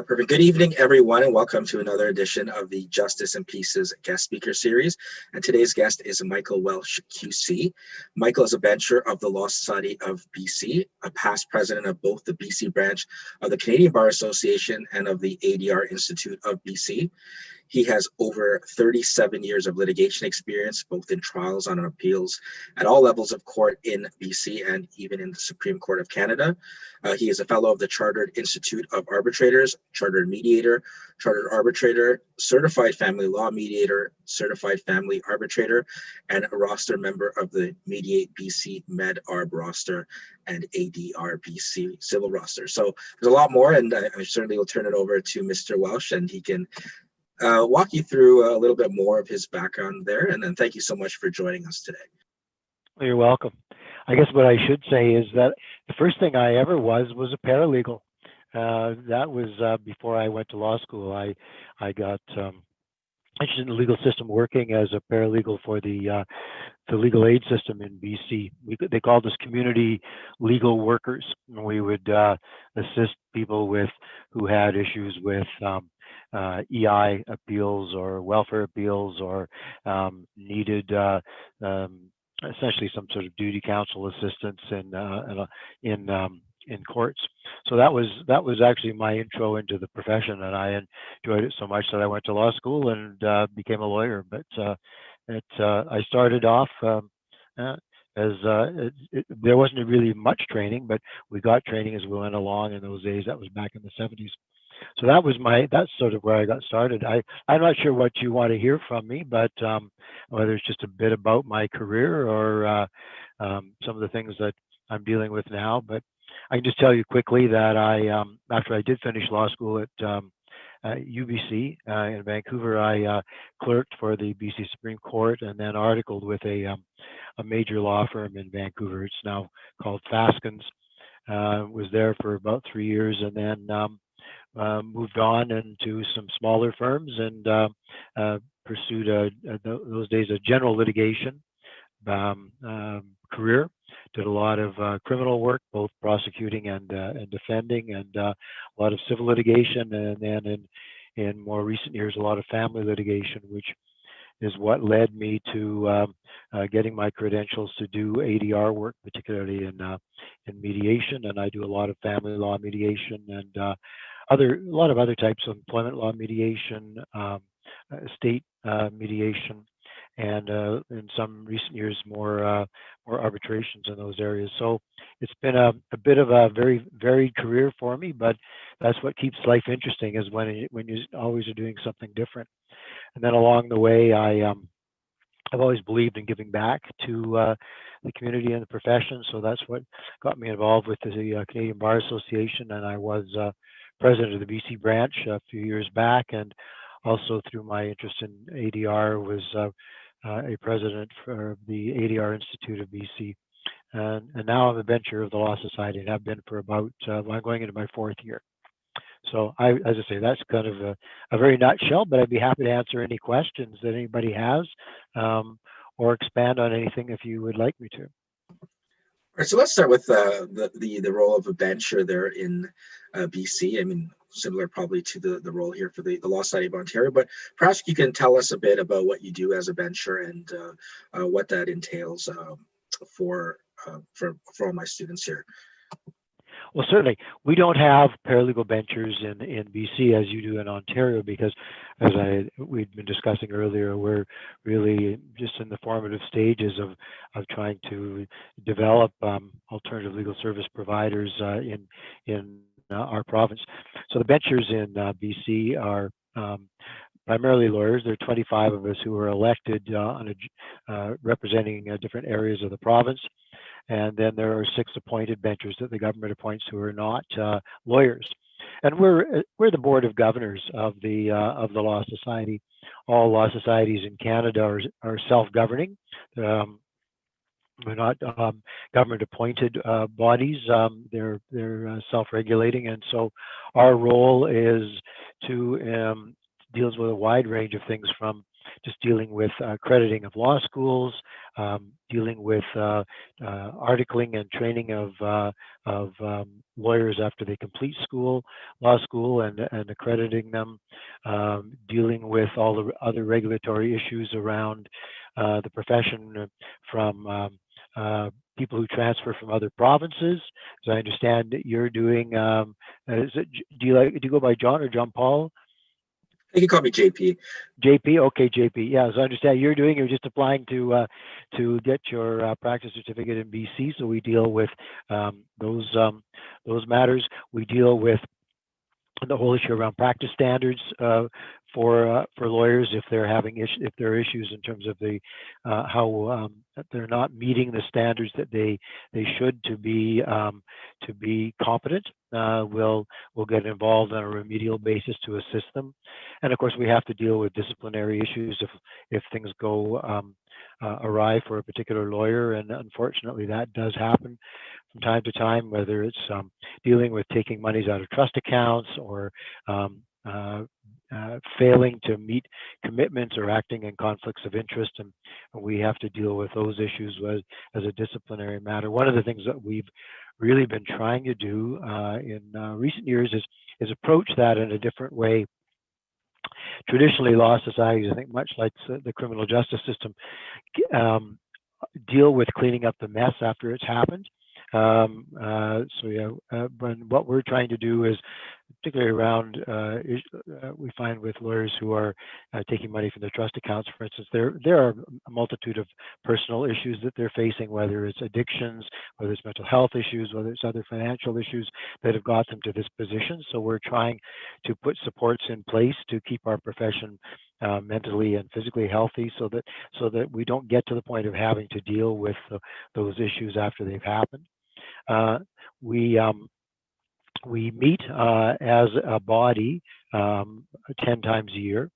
Perfect. Good evening, everyone, and welcome to another edition of the Justice and Pieces guest speaker series. And today's guest is Michael Welsh, QC. Michael is a bencher of the Law Society of BC, a past president of both the BC branch of the Canadian Bar Association and of the ADR Institute of BC. He has over 37 years of litigation experience, both in trials and on appeals at all levels of court in BC and even in the Supreme Court of Canada. He is a fellow of the Chartered Institute of Arbitrators, Chartered Mediator, Chartered Arbitrator, Certified Family Law Mediator, Certified Family Arbitrator, and a roster member of the Mediate BC Med Arb roster and ADR BC Civil roster. So there's a lot more, and I certainly will turn it over to Mr. Welsh, and he can walk you through a little bit more of his background there. And then thank you so much for joining us today. Well, you're welcome. I guess what I should say is that the first thing I ever was a paralegal. That was before I went to law school. I got interested in the legal system, working as a paralegal for the legal aid system in BC. They called us community legal workers. We would assist people who had issues with EI appeals or welfare appeals, or needed essentially some sort of duty counsel assistance in courts. So that was actually my intro into the profession, and I enjoyed it so much that I went to law school and became a lawyer. But I started off as there wasn't really much training, but we got training as we went along in those days. That was back in the 70s. So that's sort of where I got started. I'm not sure what you want to hear from me, but whether it's just a bit about my career or some of the things that I'm dealing with now. But I can just tell you quickly that after I did finish law school at UBC in Vancouver, I clerked for the BC Supreme Court and then articled with a major law firm in Vancouver. It's now called Faskins. Was there for about 3 years, and then moved on into some smaller firms and pursued those days a general litigation career. Did a lot of criminal work, both prosecuting and defending, and a lot of civil litigation, and then in more recent years a lot of family litigation, which is what led me to getting my credentials to do ADR work, particularly in mediation. And I do a lot of family law mediation and a lot of other types of employment law mediation, estate mediation, and in some recent years more arbitrations in those areas. So it's been a bit of a very varied career for me, but that's what keeps life interesting, is when you always are doing something different. And then along the way, I've always believed in giving back to the community and the profession. So that's what got me involved with the Canadian Bar Association, and I was president of the BC branch a few years back, and also through my interest in ADR was a president for the ADR Institute of BC. And now I'm a bencher of the Law Society, and have been for about, I'm going into my 4th year. So as I say, that's kind of a very nutshell, but I'd be happy to answer any questions that anybody has, or expand on anything if you would like me to. All right, so let's start with the role of a bencher there in BC. I mean, similar probably to the role here for the Law Society of Ontario, but perhaps you can tell us a bit about what you do as a bencher and what that entails for all my students here. Well, certainly, we don't have paralegal benchers in BC as you do in Ontario, because as we'd been discussing earlier, we're really just in the formative stages of trying to develop alternative legal service providers in our province. So the benchers in BC are primarily lawyers. There are 25 of us who are elected representing different areas of the province. And then there are 6 appointed benchers that the government appoints who are not lawyers. And we're the board of governors of the Law Society. All law societies in Canada are self-governing. We're not government-appointed bodies. They're self-regulating, and so our role is to deals with a wide range of things, from just dealing with crediting of law schools, dealing with articling and training of lawyers after they complete law school, and accrediting them, dealing with all the other regulatory issues around the profession from people who transfer from other provinces. As I understand that you're doing, do you go by John or John Paul? You can call me JP. JP, okay, JP. Yeah, as I understand you're just applying to get your practice certificate in BC. So we deal with those matters. We deal with the whole issue around practice standards for lawyers if they're having if there are issues in terms of the how they're not meeting the standards that they should to be competent. We'll get involved on a remedial basis to assist them, and of course we have to deal with disciplinary issues if things go awry for a particular lawyer, and unfortunately that does happen from time to time, whether it's dealing with taking monies out of trust accounts or failing to meet commitments or acting in conflicts of interest, and we have to deal with those issues as a disciplinary matter. One of the things that we've really been trying to do in recent years is approach that in a different way. Traditionally, law societies, I think, much like the criminal justice system, deal with cleaning up the mess after it's happened. But what we're trying to do is, particularly around, we find with lawyers who are taking money from their trust accounts, for instance, there are a multitude of personal issues that they're facing, whether it's addictions, whether it's mental health issues, whether it's other financial issues that have got them to this position. So we're trying to put supports in place to keep our profession mentally and physically healthy, so that we don't get to the point of having to deal with those issues after they've happened. We meet as a body 10 times a year.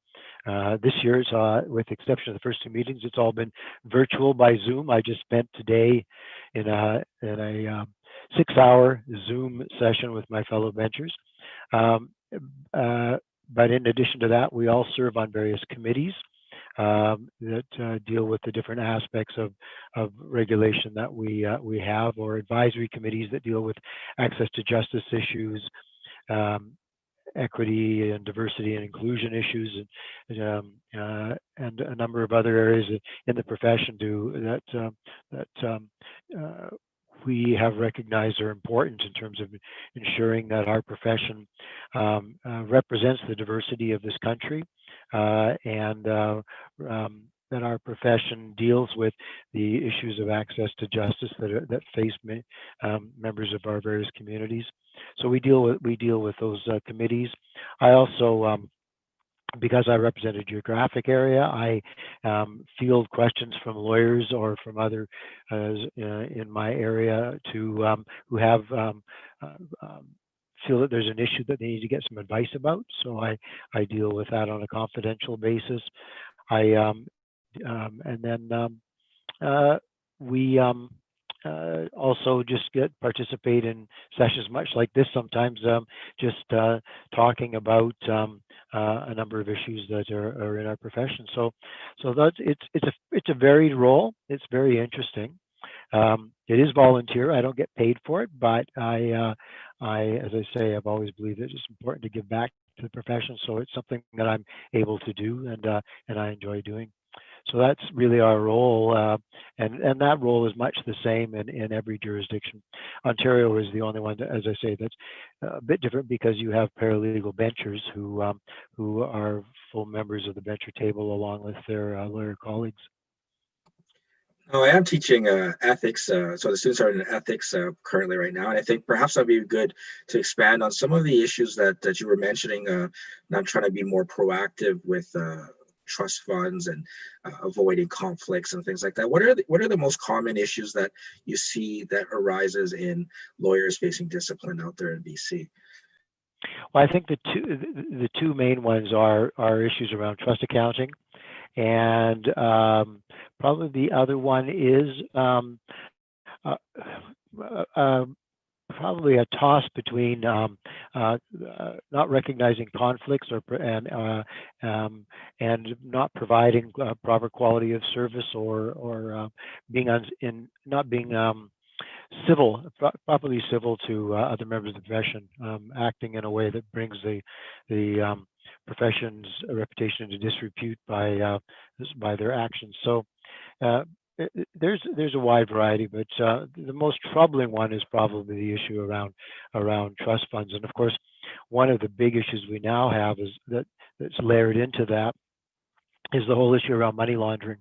This year, with the exception of the first two meetings, it's all been virtual by Zoom. I just spent today in a 6-hour Zoom session with my fellow benchers. But in addition to that, we all serve on various committees that deal with the different aspects of regulation that we have, or advisory committees that deal with access to justice issues, equity and diversity and inclusion issues, and a number of other areas in the profession that we have recognized are important in terms of ensuring that our profession represents the diversity of this country, and that our profession deals with the issues of access to justice that face members of our various communities. So we deal with those committees. I also, because I represent a geographic area, I field questions from lawyers or from other in my area who have feel that there's an issue that they need to get some advice about. So I deal with that on a confidential basis. And then we also just participate in sessions much like this sometimes, just talking about a number of issues that are in our profession. So that's it's a varied role. It's very interesting. It is volunteer. I don't get paid for it, but I as I say, I've always believed that it's important to give back to the profession. So it's something that I'm able to do, and I enjoy doing. So that's really our role, and that role is much the same in every jurisdiction. Ontario is the only one, as I say, that's a bit different because you have paralegal benchers who are full members of the bencher table along with their lawyer colleagues. Oh, I am teaching ethics, so the students are in ethics currently right now, and I think perhaps that'd be good to expand on some of the issues that you were mentioning. And I'm trying to be more proactive with trust funds and avoiding conflicts and things like that. What are the most common issues that you see that arises in lawyers facing discipline out there in BC? Well, I think the two main ones are issues around trust accounting, and probably the other one is probably a toss between not recognizing conflicts and not providing proper quality of service or being not being properly civil to other members of the profession, acting in a way that brings the profession's reputation into disrepute by their actions. So uh, there's a wide variety, but the most troubling one is probably the issue around trust funds. And of course, one of the big issues we now have is that's layered into that is the whole issue around money laundering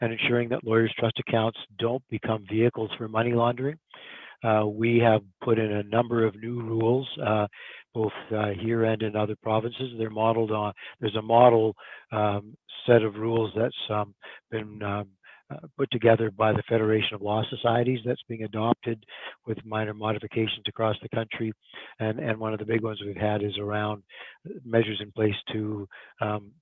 and ensuring that lawyers' trust accounts don't become vehicles for money laundering. We have put in a number of new rules, both here and in other provinces. They're modeled on, there's a model set of rules that's been put together by the Federation of Law Societies that's being adopted with minor modifications across the country. And one of the big ones we've had is around measures in place to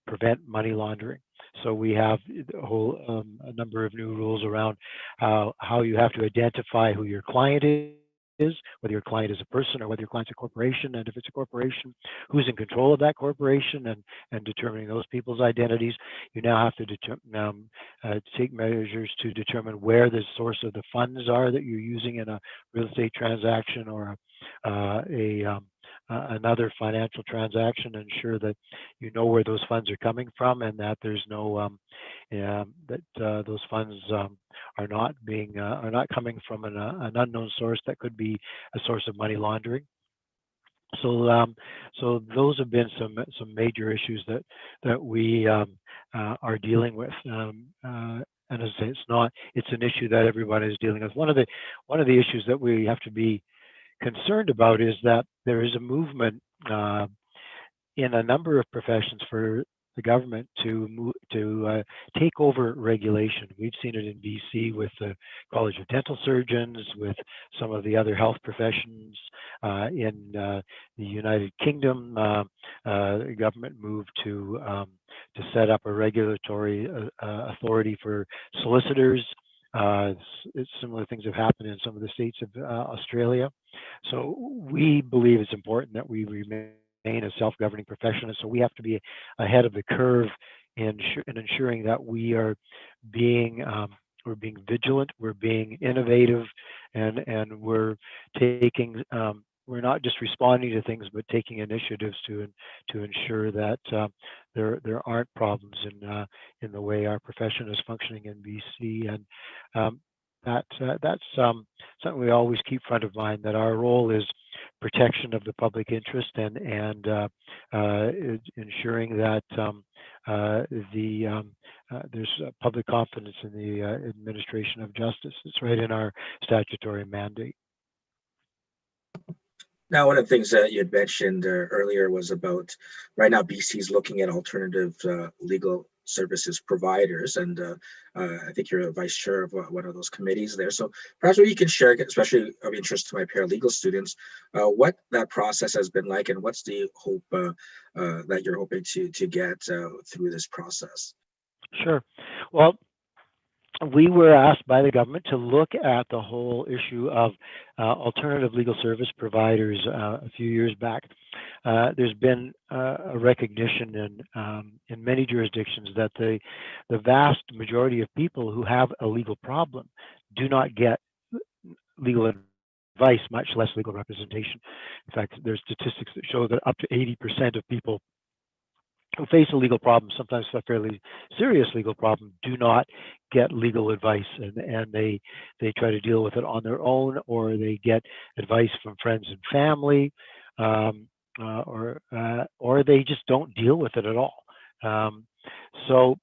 prevent money laundering. So we have a number of new rules around how you have to identify who your client is, whether your client is a person or whether your client's a corporation, and if it's a corporation, who's in control of that corporation, and determining those people's identities. You now have to take measures to determine where the source of the funds are that you're using in a real estate transaction or another financial transaction, ensure that you know where those funds are coming from and that there's no those funds are not coming from an unknown source that could be a source of money laundering. So those have been some major issues that we are dealing with. And as I say, it's an issue that everybody is dealing with. One of the issues that we have to be concerned about is that there is a movement in a number of professions for the government to take over regulation. We've seen it in BC with the College of Dental Surgeons, with some of the other health professions. In the United Kingdom, the government moved to set up a regulatory authority for solicitors. Similar things have happened in some of the states of Australia. So we believe it's important that we remain a self-governing profession, and so we have to be ahead of the curve in ensuring that we're being vigilant, we're being innovative, and we're taking we're not just responding to things, but taking initiatives to ensure that there aren't problems in the way our profession is functioning in BC. And that's something we always keep front of mind, that our role is protection of the public interest and ensuring that there's public confidence in the administration of justice. It's right in our statutory mandate. Now, one of the things that you had mentioned earlier was about right now BC is looking at alternative legal services providers, and I think you're a vice chair of one of those committees there. So perhaps what you can share, especially of interest to my paralegal students, what that process has been like, and what's the hope that you're hoping to get through this process? Sure. Well, we were asked by the government to look at the whole issue of alternative legal service providers a few years back. There's been a recognition in many jurisdictions that the vast majority of people who have a legal problem do not get legal advice, much less legal representation. In fact, there's statistics that show that up to 80% of people who face a legal problem, sometimes a fairly serious legal problem, do not get legal advice, and they try to deal with it on their own, or they get advice from friends and family, or they just don't deal with it at all. So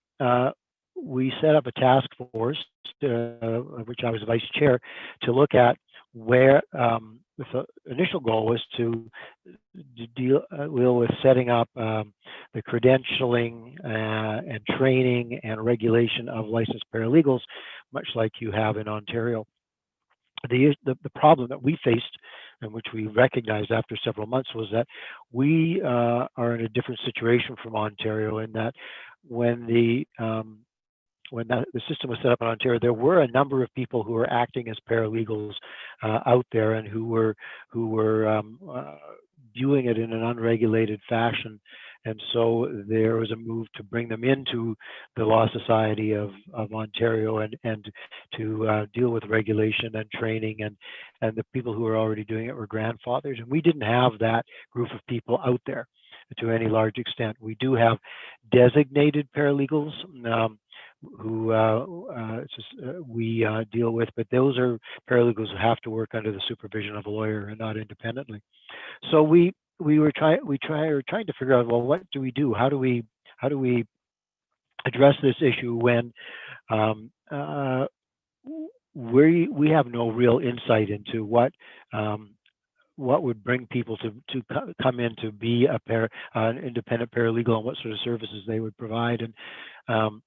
we set up a task force, which I was vice chair, to look at where the initial goal was to deal with setting up the credentialing and training and regulation of licensed paralegals, much like you have in Ontario. The problem that we faced, and which we recognized after several months, was that we are in a different situation from Ontario, in that when the the system was set up in Ontario, there were a number of people who were acting as paralegals out there, and who were doing it in an unregulated fashion. And so there was a move to bring them into the Law Society of Ontario, and to deal with regulation and training, and the people who were already doing it were grandfathers. And we didn't have that group of people out there to any large extent. We do have designated paralegals. We deal with, but those are paralegals who have to work under the supervision of a lawyer and not independently. So we're trying to figure out, well, what do we do? How do we address this issue when um, uh, we have no real insight into what would bring people to come in to be an independent paralegal, and what sort of services they would provide. And um,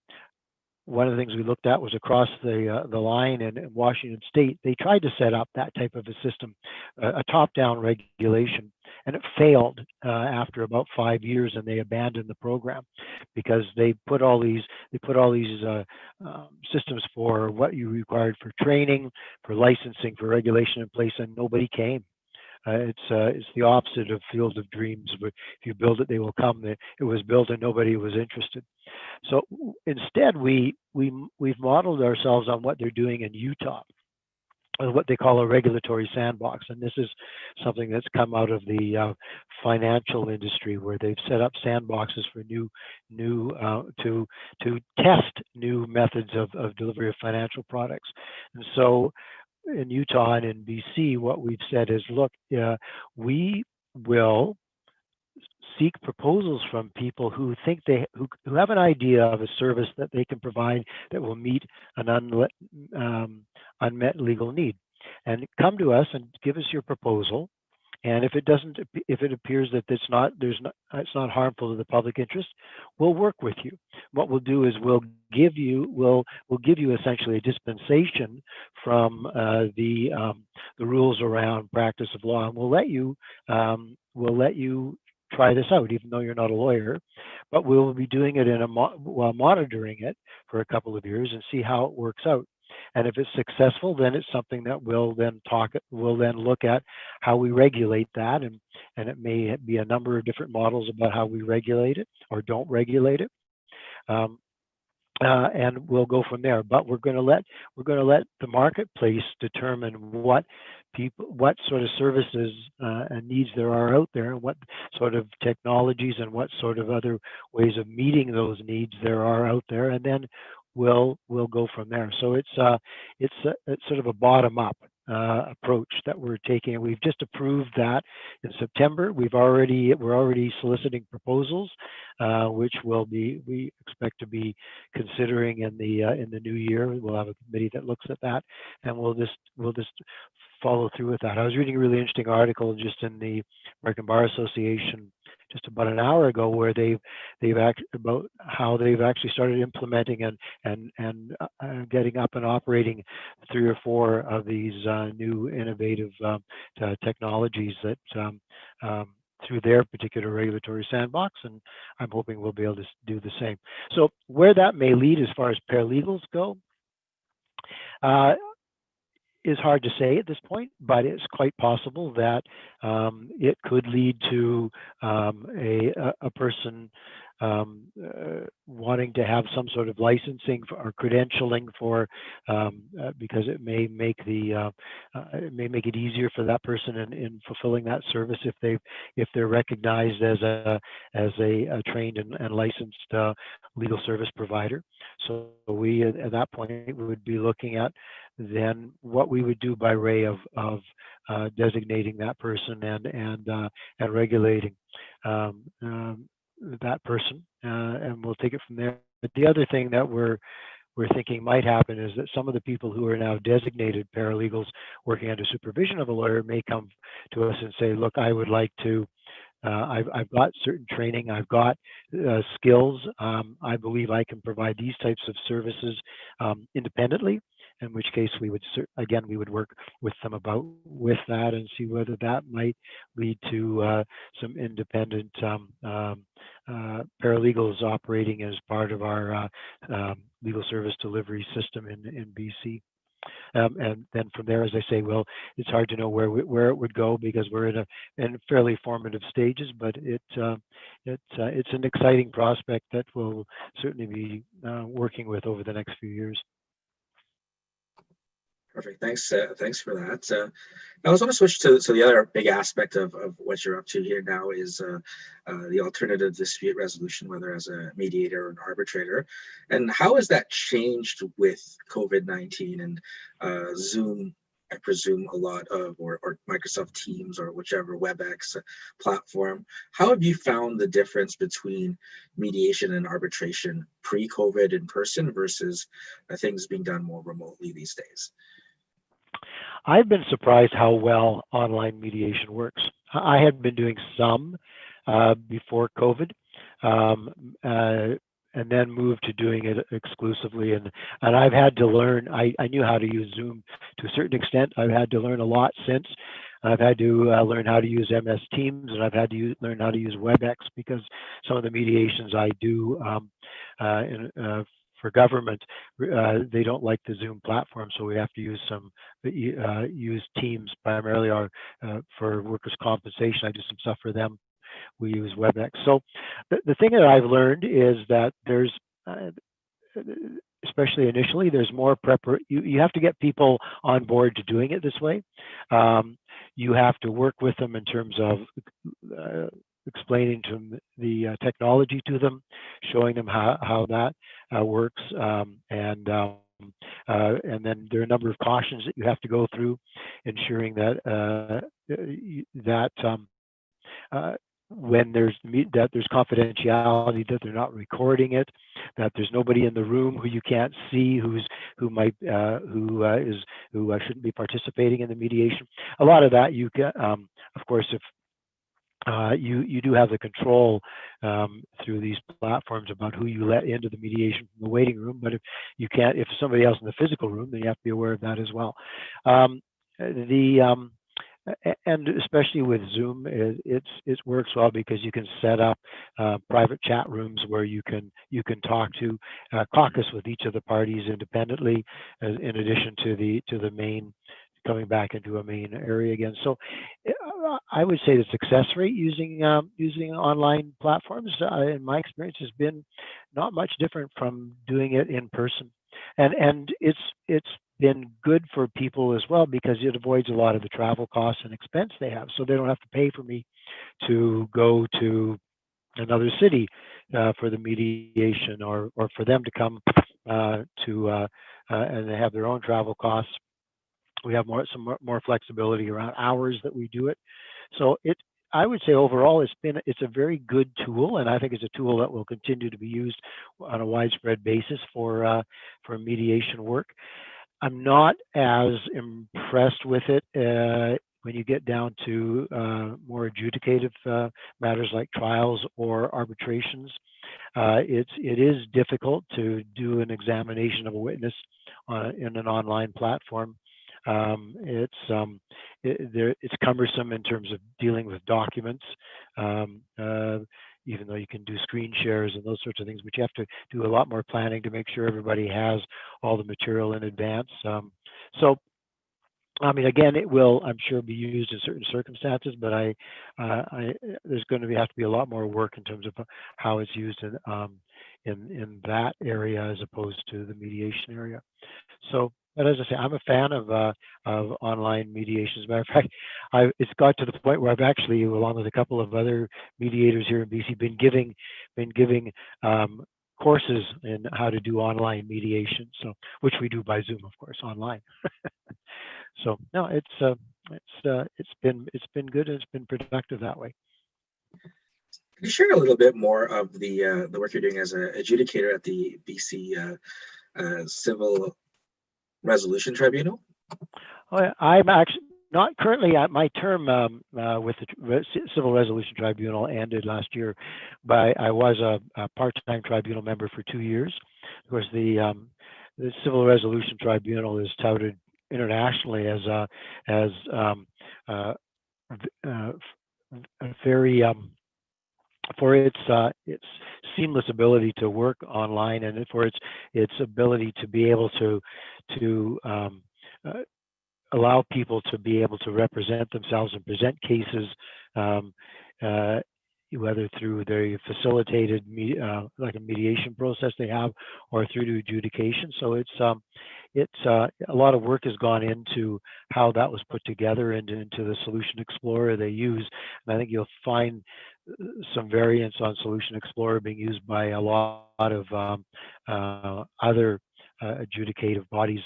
one of the things we looked at was across the line in Washington State. They tried to set up that type of a system, a top-down regulation, and it failed after about 5 years, and they abandoned the program because they put all these systems for what you required for training, for licensing, for regulation in place, and nobody came. It's the opposite of Field of Dreams. But if you build it, they will come. It was built and nobody was interested. So instead, we've modeled ourselves on what they're doing in Utah, what they call a regulatory sandbox. And this is something that's come out of the financial industry, where they've set up sandboxes for to test new methods of delivery of financial products. And so in Utah and in BC, what we've said is, look, we will seek proposals from people who have an idea of a service that they can provide that will meet an unmet legal need, and come to us and give us your proposal. And if it appears that it's not harmful to the public interest, we'll work with you. What we'll do is we'll give you essentially a dispensation from the rules around practice of law, and we'll let you try this out, even though you're not a lawyer. But we'll be doing it while monitoring it for a couple of years and see how it works out. And if it's successful, then it's something that we'll then look at how we regulate that, and it may be a number of different models about how we regulate it or don't regulate it. And we'll go from there. But we're going to let the marketplace determine what sort of services and needs there are out there, and what sort of technologies and what sort of other ways of meeting those needs there are out there, and then we'll go from there. So it's sort of a bottom up approach that we're taking, and we've just approved that in September. We're already soliciting proposals, which we expect to be considering in the new year. We'll have a committee that looks at that, and we'll just follow through with that. I was reading a really interesting article just in the American Bar Association just about an hour ago, where about how they've actually started implementing and getting up and operating 3 or 4 of these new innovative technologies that through their particular regulatory sandbox, and I'm hoping we'll be able to do the same. So where that may lead as far as paralegals go is hard to say at this point, but it's quite possible that it could lead to a person wanting to have some sort of licensing or credentialing for, because it may make it easier for that person in fulfilling that service if they're recognized as a trained and licensed legal service provider. So we at that point would be looking at then what we would do by way of designating that person and regulating that person, and we'll take it from there. But the other thing that we're thinking might happen is that some of the people who are now designated paralegals working under supervision of a lawyer may come to us and say, look, I would like to, I've got certain training, I've got skills, I believe I can provide these types of services independently, in which case we would again we would work with them about with that and see whether that might lead to some independent paralegals operating as part of our legal service delivery system in BC. And then from there, as I say, well, it's hard to know where it would go because we're in fairly formative stages, but it's an exciting prospect that we'll certainly be working with over the next few years. Perfect. Thanks for that. I also want to switch to the other big aspect of what you're up to here now is the alternative dispute resolution, whether as a mediator or an arbitrator. And how has that changed with COVID-19 and Zoom? I presume a lot of, or Microsoft Teams or whichever WebEx platform. How have you found the difference between mediation and arbitration pre-COVID in person versus things being done more remotely these days? I've been surprised how well online mediation works. I had been doing some before COVID, and then moved to doing it exclusively. And I've had to learn. I knew how to use Zoom to a certain extent. I've had to learn a lot since. I've had to learn how to use MS Teams, and I've had to learn how to use WebEx because some of the mediations I do for government, they don't like the Zoom platform, so we have to use use Teams primarily. For workers' compensation, I do some stuff for them. We use WebEx. So the thing that I've learned is that there's, especially initially, there's more you have to get people on board to doing it this way. You have to work with them in terms of explaining to them the technology to them, showing them how that works, and then there are a number of cautions that you have to go through, ensuring that when there's confidentiality, that they're not recording it, that there's nobody in the room who you can't see who shouldn't be participating in the mediation. A lot of that you get, of course, if you do have the control through these platforms about who you let into the mediation from the waiting room, but if somebody else in the physical room, then you have to be aware of that as well. And especially with Zoom, it works well because you can set up private chat rooms where you can talk to caucus with each of the parties independently, in addition to the main, coming back into a main area again. So I would say the success rate using online platforms, in my experience, has been not much different from doing it in person, and it's been good for people as well because it avoids a lot of the travel costs and expense they have, so they don't have to pay for me to go to another city for the mediation, or for them to come and they have their own travel costs. We have some more flexibility around hours that we do it. So I would say overall it's a very good tool, and I think it's a tool that will continue to be used on a widespread basis for mediation work. I'm not as impressed with it when you get down to more adjudicative matters like trials or arbitrations. It is difficult to do an examination of a witness in an online platform. It's cumbersome in terms of dealing with documents, even though you can do screen shares and those sorts of things, but you have to do a lot more planning to make sure everybody has all the material in advance. So, I mean, again, it will, I'm sure, be used in certain circumstances, but there's going to have to be a lot more work in terms of how it's used in that area as opposed to the mediation area. So, but as I say, I'm a fan of online mediations. As a matter of fact, it's got to the point where I've actually, along with a couple of other mediators here in BC, been giving courses in how to do online mediation. So, which we do by Zoom, of course, online. So no, it's been good, and it's been productive that way. Can you share a little bit more of the work you're doing as an adjudicator at the BC Civil Resolution Tribunal? I'm actually not currently at my term with the Civil Resolution Tribunal ended last year, but I was a part-time tribunal member for 2 years. Of course, the the Civil Resolution Tribunal is touted internationally as uh, uh, very for its seamless ability to work online, and for its ability to be able to uh, allow people to be able to represent themselves and present cases, um, uh, whether through the facilitated like a mediation process they have, or through to adjudication. So it's a lot of work has gone into how that was put together and into the Solution Explorer they use. And I think you'll find some variants on Solution Explorer being used by a lot of other adjudicative bodies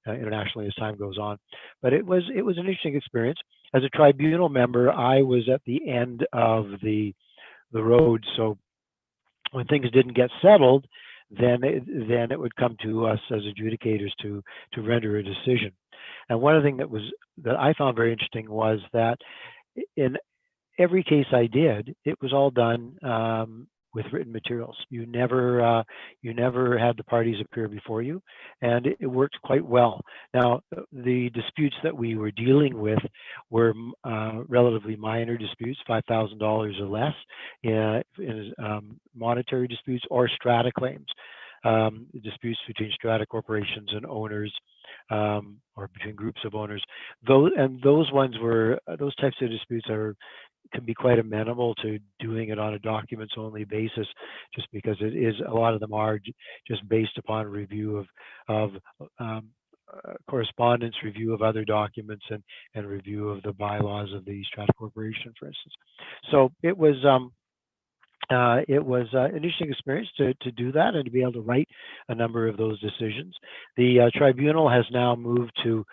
internationally as time goes on. But it was an interesting experience. As a tribunal member, I was at the end of the road. So when things didn't get settled, then it would come to us as adjudicators to render a decision. And one of the things that I found very interesting was that in every case I did, it was all done with written materials. You never had the parties appear before you, and it worked quite well. Now, the disputes that we were dealing with were relatively minor disputes, $5,000 or less, in monetary disputes or strata claims. Disputes between strata corporations and owners, or between groups of owners. Those types of disputes can be quite amenable to doing it on a documents only basis, just because a lot of them are just based upon review of correspondence, review of other documents, and review of the bylaws of the strata corporation, for instance. So it was an interesting experience to do that and to be able to write a number of those decisions. The tribunal has now moved to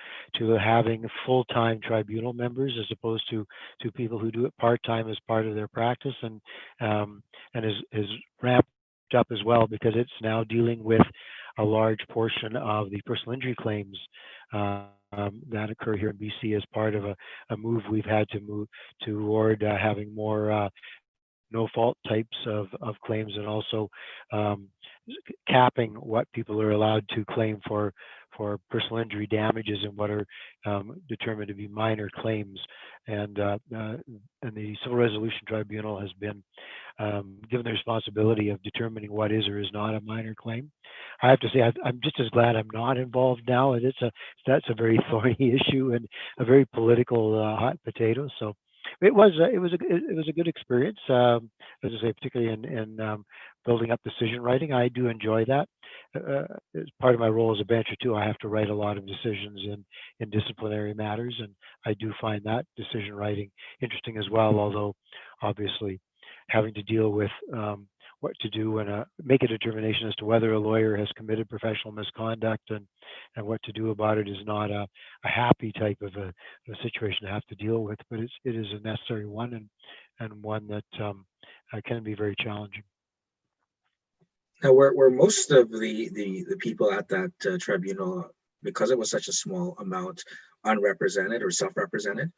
having full-time tribunal members as opposed to people who do it part-time as part of their practice, and is ramped up as well, because it's now dealing with a large portion of the personal injury claims that occur here in BC as part of a move we've had to move toward having more no fault types of claims, and also capping what people are allowed to claim for personal injury damages and what are determined to be minor claims. And the Civil Resolution Tribunal has been given the responsibility of determining what is or is not a minor claim. I have to say I'm just as glad I'm not involved now, and that's a very thorny issue and a very political hot potato. So it was a good experience, as I say, particularly in building up decision writing. I do enjoy that. As part of my role as a bencher too, I have to write a lot of decisions in disciplinary matters, and I do find that decision writing interesting as well. Although, obviously, having to deal with what to do and make a determination as to whether a lawyer has committed professional misconduct and what to do about it is not a happy type of a situation to have to deal with, but it is a necessary one, and one that can be very challenging. Now, were most of the people at that tribunal, because it was such a small amount, unrepresented or self-represented?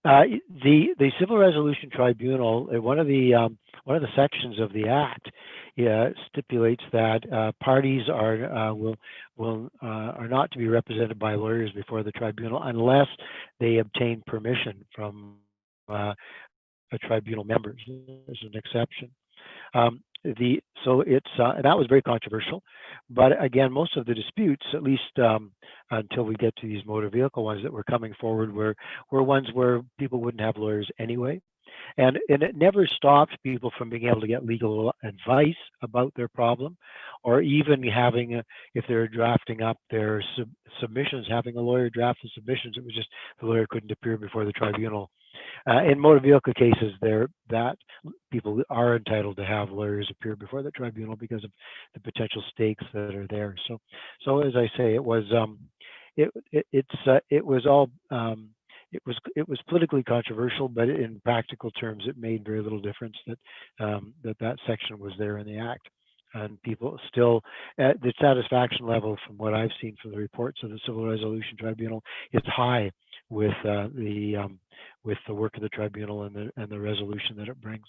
The Civil Resolution Tribunal, one of the sections of the Act, stipulates that parties are not to be represented by lawyers before the tribunal unless they obtain permission from a tribunal member. There's an exception. And that was very controversial, but again, most of the disputes, at least until we get to these motor vehicle ones that were coming forward, were ones where people wouldn't have lawyers anyway, and it never stopped people from being able to get legal advice about their problem, or even having if they're drafting up their submissions, having a lawyer draft the submissions. It was just the lawyer couldn't appear before the tribunal. In motor vehicle cases, that people are entitled to have lawyers appear before the tribunal because of the potential stakes that are there. So as I say, it was politically controversial, but in practical terms, it made very little difference that section was there in the Act. And people still, the satisfaction level from what I've seen from the reports of the Civil Resolution Tribunal is high with the work of the tribunal and the resolution that it brings.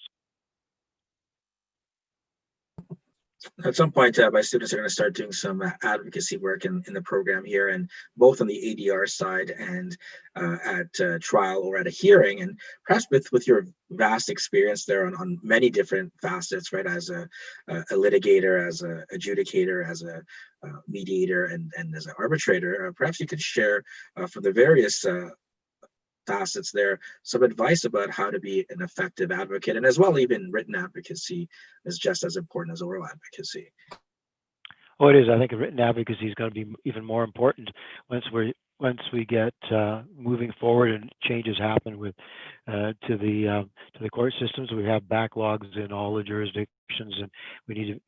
At some point, my students are going to start doing some advocacy work in the program here, and both on the ADR side and at trial or at a hearing. And perhaps with your vast experience there on many different facets, right, as a litigator, as a adjudicator, as a mediator, and as an arbitrator, perhaps you could share from the various facets there some advice about how to be an effective advocate, and as well even written advocacy is just as important as oral advocacy. Oh, it is. I think written advocacy is going to be even more important once we get moving forward and changes happen with to the court systems. We have backlogs in all the jurisdictions, and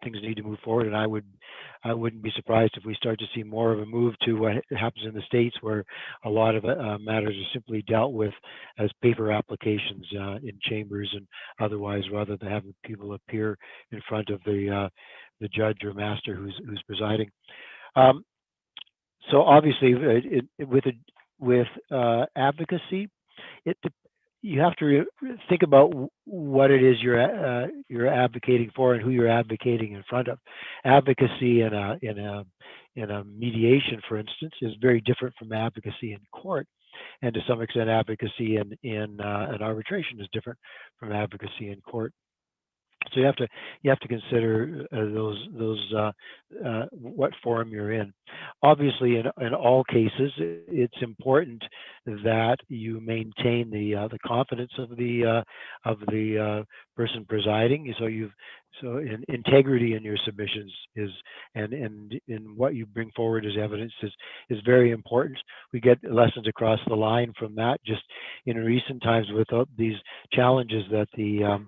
things need to move forward. And I wouldn't be surprised if we start to see more of a move to what happens in the States, where a lot of matters are simply dealt with as paper applications in chambers and otherwise, rather than having people appear in front of the judge or master who's presiding. So obviously, with advocacy, you have to think about what it is you're advocating for and who you're advocating in front of. Advocacy in a mediation, for instance, is very different from advocacy in court, and to some extent, advocacy in an arbitration is different from advocacy in court. So you have to consider what forum you're in. Obviously, in all cases, it's important that you maintain the confidence of the person presiding. So integrity in your submissions and in what you bring forward as evidence is very important. We get lessons across the line from that. Just in recent times, with these challenges that the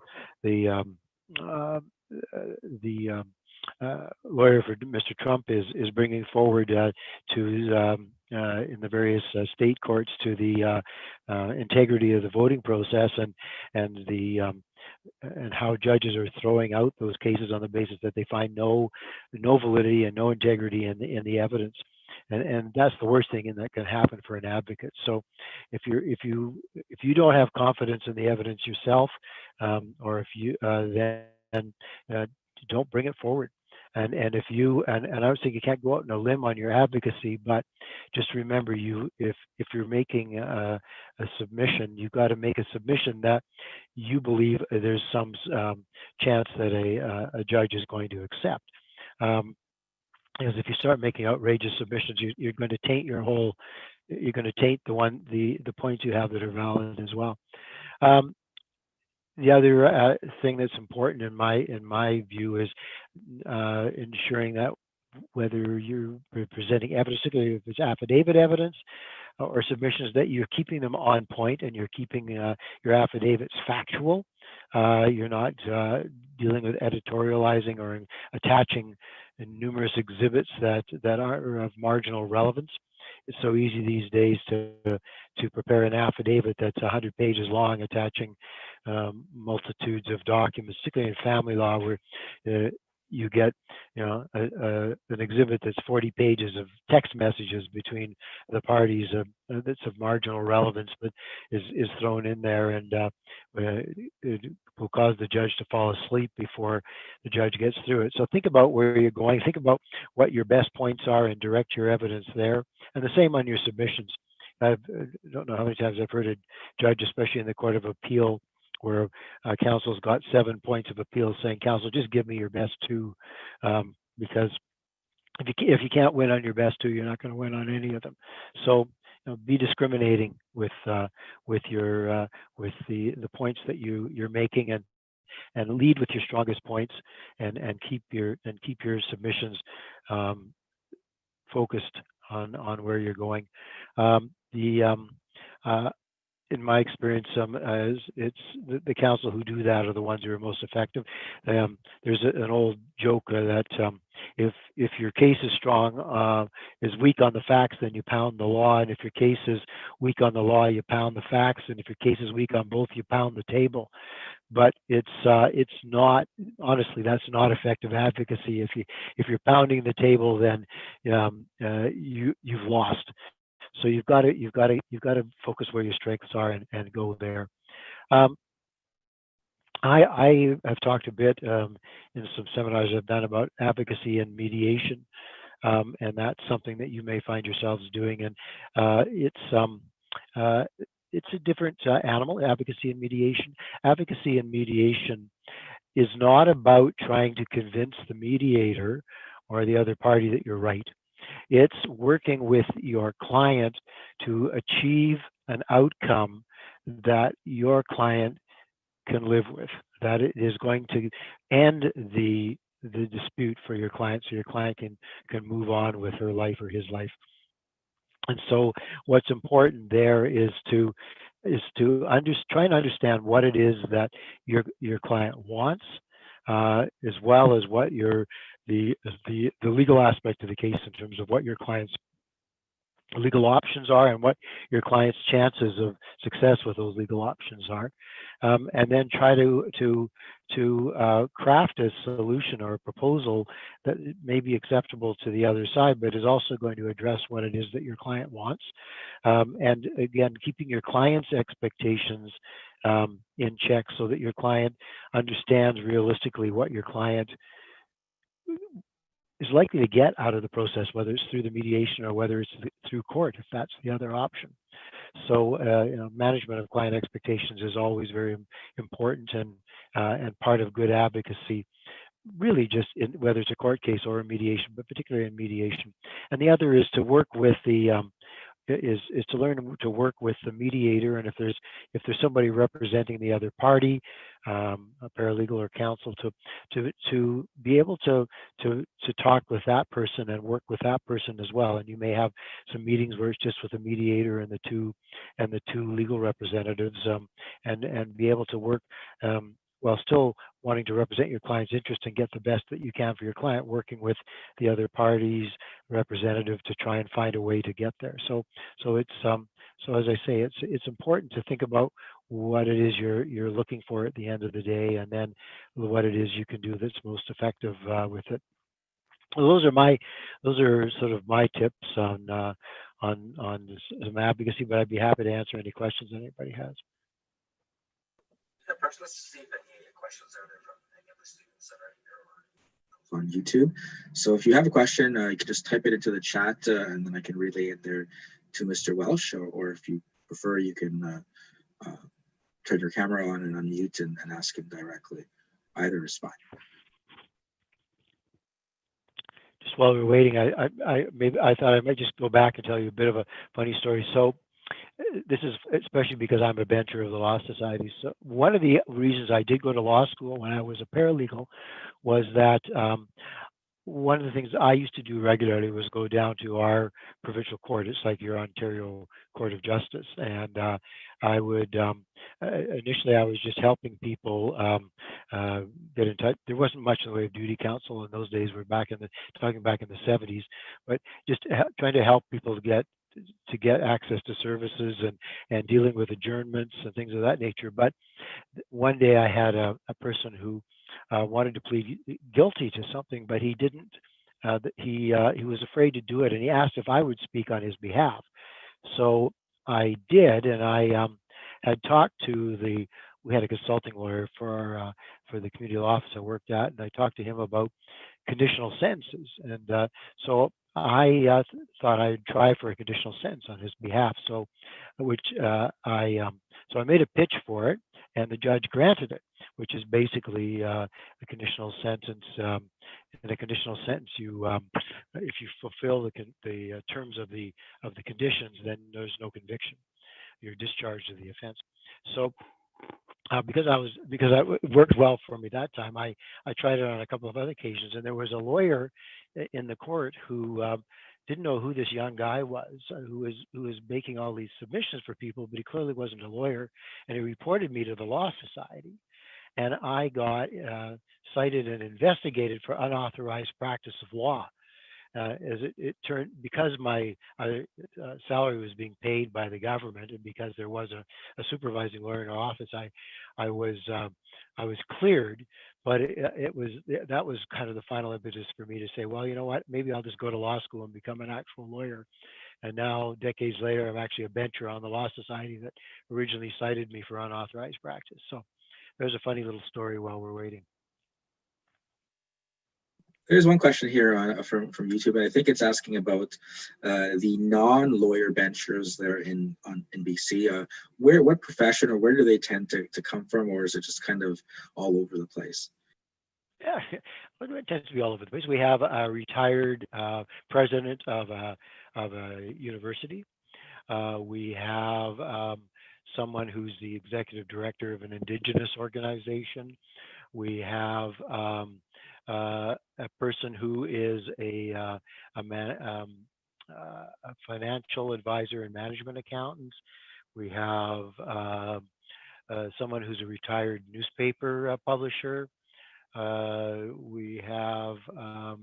lawyer for Mr. Trump is bringing forward to in the various state courts to the integrity of the voting process and how judges are throwing out those cases on the basis that they find no validity and no integrity in the evidence. And that's the worst thing that can happen for an advocate. So if you don't have confidence in the evidence yourself, or if you then don't bring it forward. And if you and I would say you can't go out on a limb on your advocacy, but just remember, if you're making a submission, you've got to make a submission that you believe there's some chance that a judge is going to accept. Because if you start making outrageous submissions, you're going to taint you're going to taint the points you have that are valid as well. The other thing that's important in my view is ensuring that whether you're presenting evidence, particularly if it's affidavit evidence or submissions, that you're keeping them on point and you're keeping your affidavits factual. You're not dealing with editorializing or attaching numerous exhibits that are of marginal relevance. It's so easy these days to prepare an affidavit that's 100 pages long, attaching multitudes of documents, particularly in family law, where you get an exhibit that's 40 pages of text messages between the parties that's of marginal relevance, but is thrown in there, and it will cause the judge to fall asleep before the judge gets through it. So think about where you're going, think about what your best points are, and direct your evidence there. And the same on your submissions. I don't know how many times I've heard a judge, especially in the Court of Appeal, where counsel's got 7 points of appeal, saying, "Counsel, just give me your best two," because if you can't win on your best two, you're not going to win on any of them. So be discriminating with your with the points that you're making, and lead with your strongest points, and keep your submissions focused on where you're going. In my experience, it's the counsel who do that are the ones who are most effective. There's an old joke that if your case is strong, is weak on the facts, then you pound the law, and if your case is weak on the law, you pound the facts, and if your case is weak on both, you pound the table. But it's not, honestly, that's not effective advocacy. If you're pounding the table, then you've lost. So you've got to focus where your strengths are and go there. I have talked a bit in some seminars I've done about advocacy and mediation, and that's something that you may find yourselves doing. And uh, it's a different animal, advocacy and mediation. Advocacy and mediation is not about trying to convince the mediator or the other party that you're right. It's working with your client to achieve an outcome that your client can live with, that it is going to end the dispute for your client so your client can move on with her life or his life. And so what's important there is to try and understand what it is that your client wants, as well as what the the legal aspect of the case in terms of what your client's legal options are and what your client's chances of success with those legal options are, and then try to craft a solution or a proposal that may be acceptable to the other side, but is also going to address what it is that your client wants, and again, keeping your client's expectations in check so that your client understands realistically what your client is likely to get out of the process, whether it's through the mediation or whether it's through court, if that's the other option. So, management of client expectations is always very important, and part of good advocacy, really just in, whether it's a court case or a mediation, but particularly in mediation. And the other is to work with the is to learn to work with the mediator, and if there's somebody representing the other party, a paralegal or counsel, to be able to talk with that person and work with that person as well. And you may have some meetings where it's just with the mediator and the two legal representatives, and be able to work, while still wanting to represent your client's interest and get the best that you can for your client, working with the other party's representative to try and find a way to get there. So it's so as I say, it's important to think about what it is you're looking for at the end of the day, and then what it is you can do that's most effective with it. Well, those are sort of my tips on some advocacy, but I'd be happy to answer any questions anybody has. Yeah, perhaps let's see if any questions are there from any of the students that are here on YouTube. So if you have a question, you can just type it into the chat, and then I can relay it there to Mr. Welsh, or if you prefer, you can turn your camera on and unmute and ask him directly. Either is fine. Just while we're waiting, I thought I might just go back and tell you a bit of a funny story. So this is especially because I'm a bencher of the Law Society. So one of the reasons I did go to law school when I was a paralegal was that one of the things I used to do regularly was go down to our provincial court. It's like your Ontario Court of Justice, and I would initially I was just helping people get in touch. There wasn't much in the way of duty counsel in those days. We're talking back in the 70s, but just trying to help people to get access to services and dealing with adjournments and things of that nature. But one day I had a person who wanted to plead guilty to something, but he didn't. He was afraid to do it, and he asked if I would speak on his behalf. So I did, and I had talked to we had a consulting lawyer for the community law office I worked at, and I talked to him about conditional sentences, and so I thought I'd try for a conditional sentence on his behalf. So, so I made a pitch for it, and the judge granted it, which is basically a conditional sentence. In a conditional sentence, if you fulfill the terms of the conditions, then there's no conviction. You're discharged of the offense. So because it worked well for me that time, I tried it on a couple of other occasions, and there was a lawyer in the court who didn't know who this young guy was, who was making all these submissions for people, but he clearly wasn't a lawyer, and he reported me to the Law Society, and I got cited and investigated for unauthorized practice of law. As it turned, because my salary was being paid by the government, and because there was a supervising lawyer in our office, I was cleared. But that was kind of the final impetus for me to say, well, you know what, maybe I'll just go to law school and become an actual lawyer. And now, decades later, I'm actually a bencher on the Law Society that originally cited me for unauthorized practice. So there's a funny little story while we're waiting. There's one question here from YouTube, and I think it's asking about the non-lawyer benchers there in BC. What profession or where do they tend to come from, or is it just kind of all over the place? Yeah, well, it tends to be all over the place. We have a retired president of a university. We have someone who's the executive director of an indigenous organization. We have a person who is a financial advisor and management accountant. We have someone who's a retired newspaper publisher. We have uh,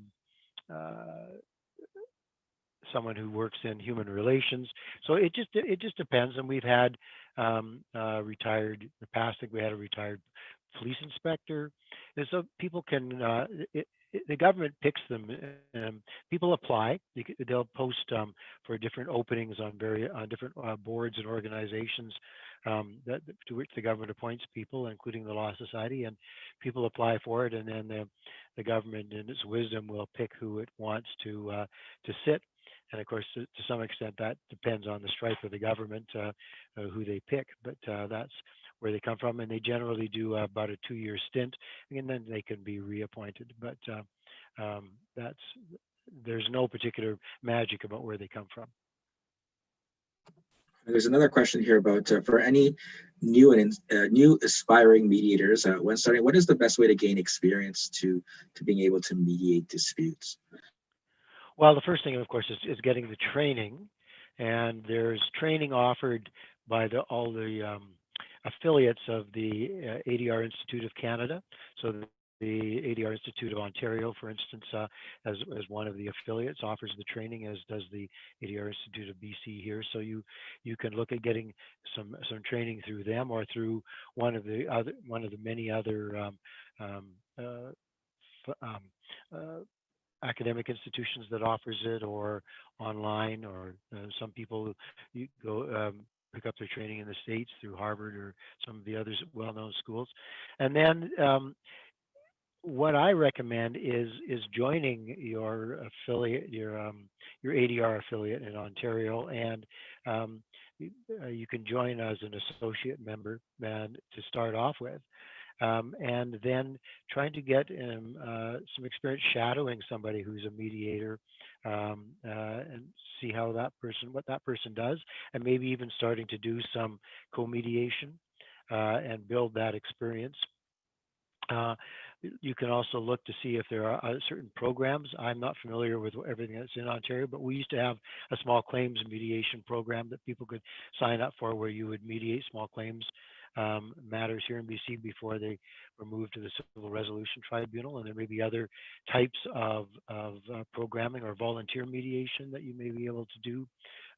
someone who works in human relations. So it just depends. And we've had retired in the past. I think we had a retired police inspector, and so people can. The government picks them. People apply. They'll post for different openings on different boards and organizations to which the government appoints people, including the Law Society, and people apply for it, and then the government, in its wisdom, will pick who it wants to sit. And of course, to some extent, that depends on the stripe of the government, who they pick. But that's where they come from, and they generally do about a 2-year stint, and then they can be reappointed. But that's there's no particular magic about where they come from. There's another question here about for any new aspiring mediators when starting, what is the best way to gain experience to being able to mediate disputes? Well, the first thing, of course, is getting the training, and there's training offered by all the affiliates of the ADR Institute of Canada. So the ADR Institute of Ontario, for instance, as one of the affiliates, offers the training, as does the ADR Institute of BC here. So you can look at getting some training through them, or through one of the many other um, uh, academic institutions that offers it, or online, or some people you go pick up their training in the States through Harvard or some of the other well-known schools. And then what I recommend is joining your affiliate, your ADR affiliate in Ontario, and you can join as an associate member, and to start off with, and then trying to get some experience shadowing somebody who's a mediator, and see what that person does, and maybe even starting to do some co-mediation, and build that experience. Uh, you can also look to see if there are certain programs. I'm not familiar with everything that's in Ontario, but we used to have a small claims mediation program that people could sign up for, where you would mediate small claims matters here in BC before they were moved to the Civil Resolution Tribunal. And there may be other types of programming or volunteer mediation that you may be able to do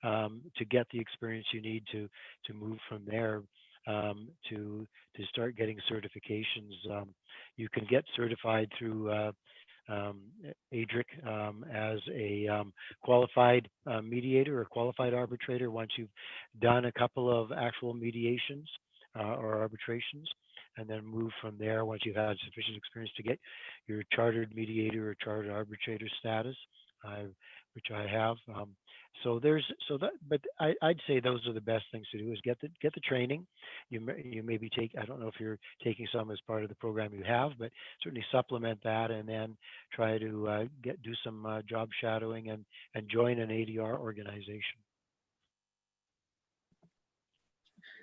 to get the experience you need to move from there, to start getting certifications. You can get certified through um, ADRIC as a qualified mediator or qualified arbitrator once you've done a couple of actual mediations or arbitrations, and then move from there once you've had sufficient experience to get your chartered mediator or chartered arbitrator status, uh, which I have. But I'd say those are the best things to do: is get the training. You maybe take, I don't know if you're taking some as part of the program you have, but certainly supplement that, and then try to do some job shadowing, and join an ADR organization.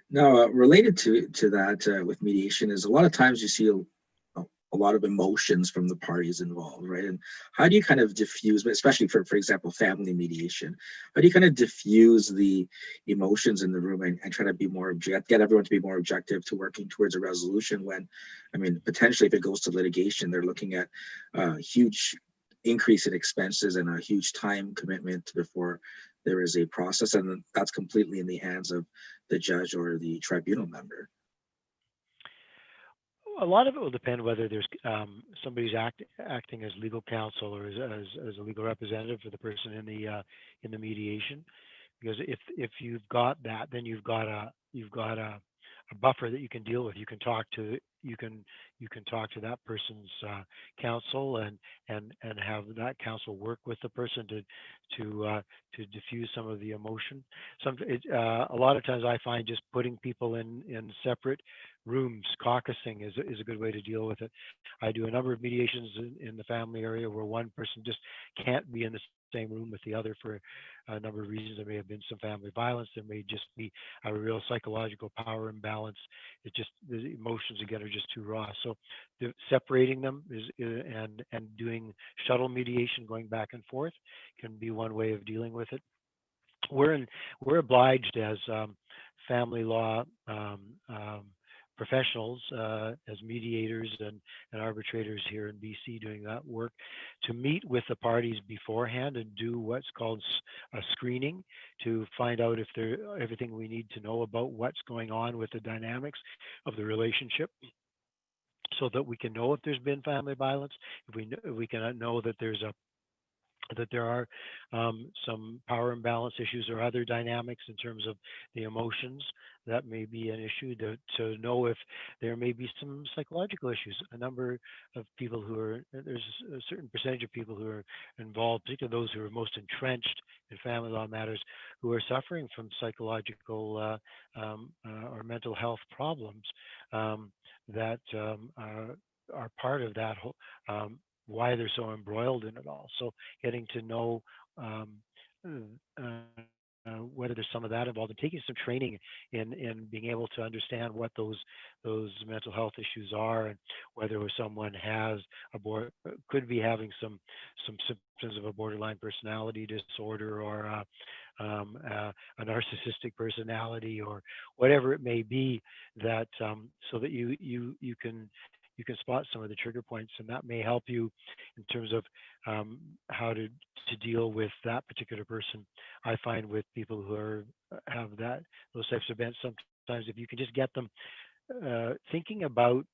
Now, related to that with mediation is a lot of times you see a lot of emotions from the parties involved, right? And how do you kind of diffuse, especially for example, family mediation, how do you kind of diffuse the emotions in the room and try to be more get everyone to be more objective to working towards a resolution when, I mean, potentially if it goes to litigation, they're looking at a huge increase in expenses and a huge time commitment before there is a process, and that's completely in the hands of the judge or the tribunal member. A lot of it will depend whether there's somebody's acting as legal counsel, or as a legal representative for the person in the mediation. Because if you've got that, then you've got a a buffer that you can deal with. You can talk to that person's counsel, and have that counsel work with the person to diffuse some of the emotion. A lot of times I find just putting people in separate rooms, caucusing is a good way to deal with it. I do a number of mediations in the family area where one person just can't be in the same room with the other for a number of reasons. There may have been some family violence. There may just be a real psychological power imbalance. It just the emotions again are just too raw. So separating them and doing shuttle mediation, going back and forth, can be one way of dealing with it. we're in, we're obliged as family law professionals, as mediators and arbitrators here in BC doing that work, to meet with the parties beforehand and do what's called a screening to find out if there everything we need to know about what's going on with the dynamics of the relationship, so that we can know if there's been family violence, if we can know that there are some power imbalance issues or other dynamics in terms of the emotions that may be an issue, to know if there may be some psychological issues. A number of people there's a certain percentage of people who are involved, particularly those who are most entrenched in family law matters, who are suffering from psychological or mental health problems that are part of that whole why they're so embroiled in it all. So getting to know um, whether there's some of that involved, and taking some training in being able to understand what those mental health issues are, and whether someone could be having some symptoms of a borderline personality disorder, or a narcissistic personality, or whatever it may be, that so that you can spot some of the trigger points, and that may help you in terms of how to deal with that particular person. I find with people who have those types of events, sometimes if you can just get them thinking about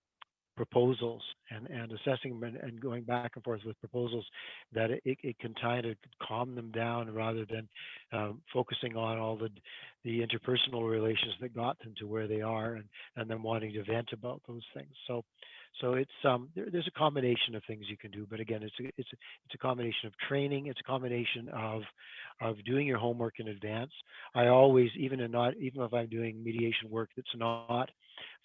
proposals, and assessing them, and going back and forth with proposals, that it can kind of calm them down, rather than focusing on all the interpersonal relations that got them to where they are, and them wanting to vent about those things. So it's there's a combination of things you can do, but again, it's a combination of training. It's a combination of doing your homework in advance. I always, even if I'm doing mediation work that's not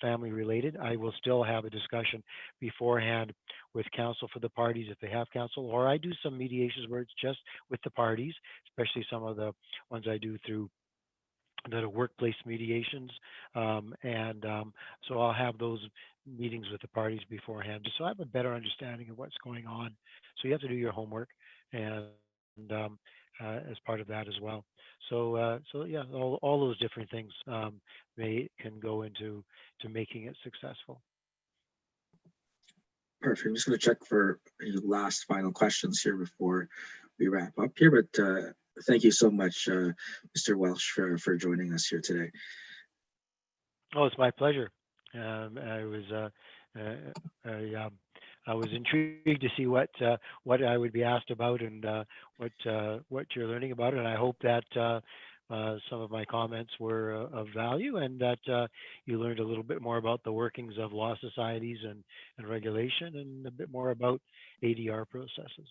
family related, I will still have a discussion beforehand with counsel for the parties if they have counsel, or I do some mediations where it's just with the parties, especially some of the ones I do through that are workplace mediations. And so I'll have those meetings with the parties beforehand, just so I have a better understanding of what's going on. So you have to do your homework, and as part of that as well. So yeah, all those different things can go to making it successful. Perfect. I'm just going to check for any last final questions here before we wrap up here. But thank you so much, Mr. Welsh, for joining us here today. Oh, it's my pleasure. I was I was intrigued to see what I would be asked about, and what you're learning about, and I hope that some of my comments were of value, and that you learned a little bit more about the workings of law societies and regulation, and a bit more about ADR processes.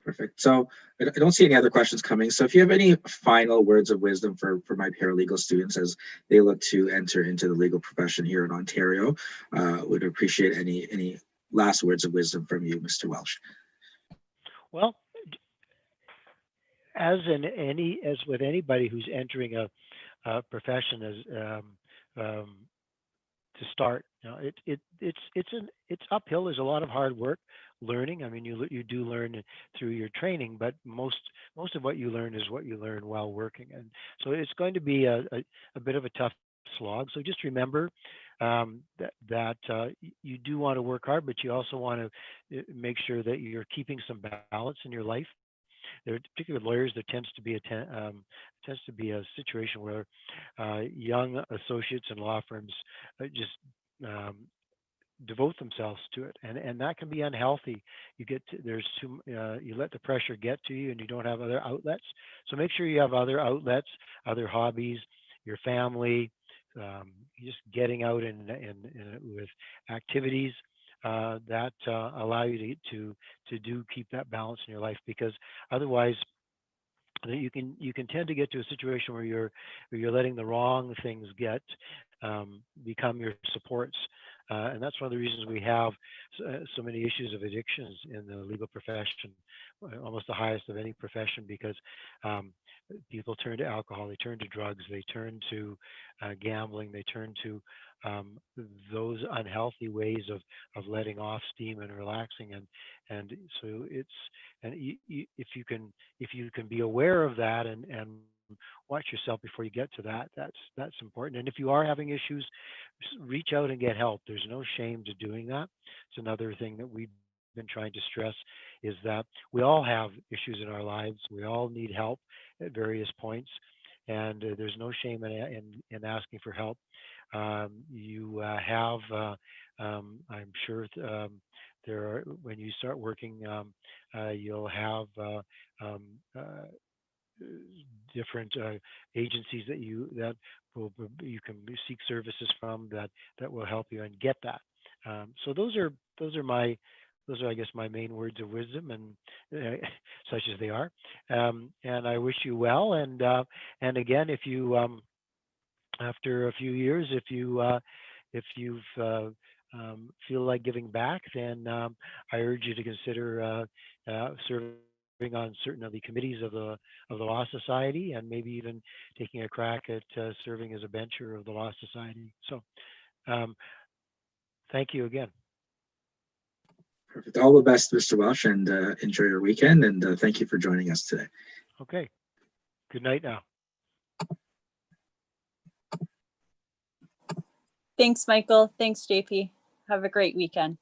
Perfect. So I don't see any other questions coming. So if you have any final words of wisdom for my paralegal students as they look to enter into the legal profession here in Ontario, would appreciate any last words of wisdom from you, Mr. Welsh. Well, as with anybody who's entering a profession, to start, it's uphill. There's a lot of hard work learning. I mean, you do learn through your training, but most of what you learn is what you learn while working, and so it's going to be a bit of a tough slog. So just remember that you do want to work hard, but you also want to make sure that you're keeping some balance in your life. There, particularly with lawyers, there tends to be a situation where young associates in law firms just um, devote themselves to it, and that can be unhealthy. You let the pressure get to you, and you don't have other outlets. So make sure you have other outlets, other hobbies, your family, just getting out and with activities that allow you to do keep that balance in your life, because otherwise you can tend to get to a situation where you're letting the wrong things get become your supports, and that's one of the reasons we have so many issues of addictions in the legal profession, almost the highest of any profession, because um, people turn to alcohol, they turn to drugs, they turn to gambling, they turn to um, those unhealthy ways of letting off steam and relaxing, and so it's and if you can be aware of that and watch yourself before you get to that, that's important. And if you are having issues, reach out and get help. There's no shame to doing that. It's another thing that we've been trying to stress, is that we all have issues in our lives. We all need help at various points, and there's no shame in asking for help. You have, I'm sure, there are, when you start working, you'll have um, uh, different agencies that you can seek services from that will help you and get that. So those are, I guess, my main words of wisdom, and such as they are. And I wish you well. And again, if you after a few years, if you've feel like giving back, then I urge you to consider serving on certain of the committees of the Law Society, and maybe even taking a crack at serving as a bencher of the Law Society. So, um, thank you again. Perfect. All the best, Mr. Welsh, and enjoy your weekend. And thank you for joining us today. Okay. Good night now. Thanks, Michael. Thanks, JP. Have a great weekend.